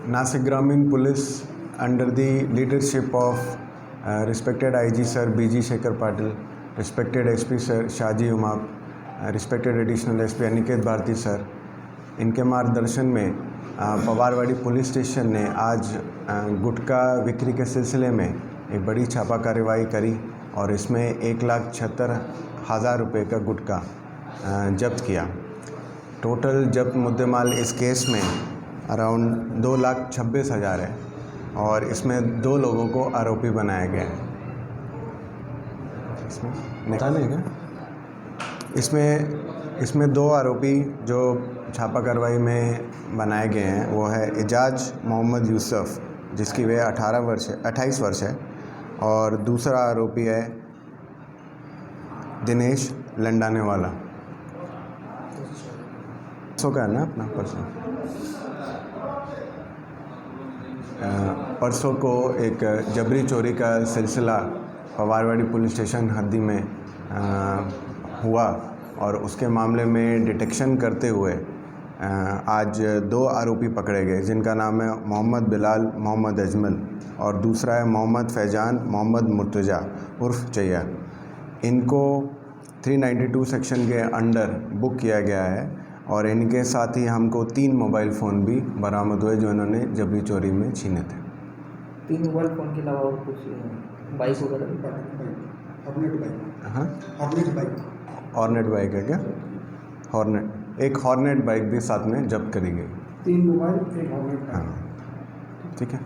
Nasik Gramin Police, under the leadership of respected IG Sir B.G. Shekhar Patil, respected SP Sir Shaji Umap, respected additional SP Aniket Bharti Sir, इनके मार्गदर्शन में पवारवाड़ी police station ने आज गुटखा बिक्री के सिलसिले में एक बड़ी छापा कार्रवाई करी और इसमें 1,76,000 रुपये का गुटखा जब्त किया। टोटल जब्त मुद्देमाल इस केस में अराउंड 2,26,000 है और इसमें 2 लोगों को आरोपी बनाया गया है। इसमें निकालेगा इसमें 2 आरोपी जो छापा कार्रवाई में बनाए गए हैं वो है एजाज मोहम्मद यूसुफ, जिसकी वह 28 वर्ष है, और दूसरा आरोपी है दिनेश लंडाने वाला। परसों का है ना अपना परसों को एक जबरी चोरी का सिलसिला पवारवाड़ी पुलिस स्टेशन हद्दी में हुआ और उसके मामले में डिटेक्शन करते हुए आज 2 आरोपी पकड़े गए, जिनका नाम है मोहम्मद बिलाल मोहम्मद अजमल और दूसरा है मोहम्मद फैजान मोहम्मद मुर्तज़ा उर्फ़ चैया। इनको 392 सेक्शन के अंडर बुक किया गया है और इनके साथ ही हमको 3 मोबाइल फ़ोन भी बरामद हुए जो इन्होंने जबरी चोरी में छीने थे। 3 मोबाइल फ़ोन के अलावा और कुछ बाइक वगैरह? हाँ, हॉर्नेट बाइक है क्या? एक हॉर्नेट बाइक भी साथ में जब्त करी गई। 3 मोबाइल, 1 हॉर्नेट। हाँ, ठीक है।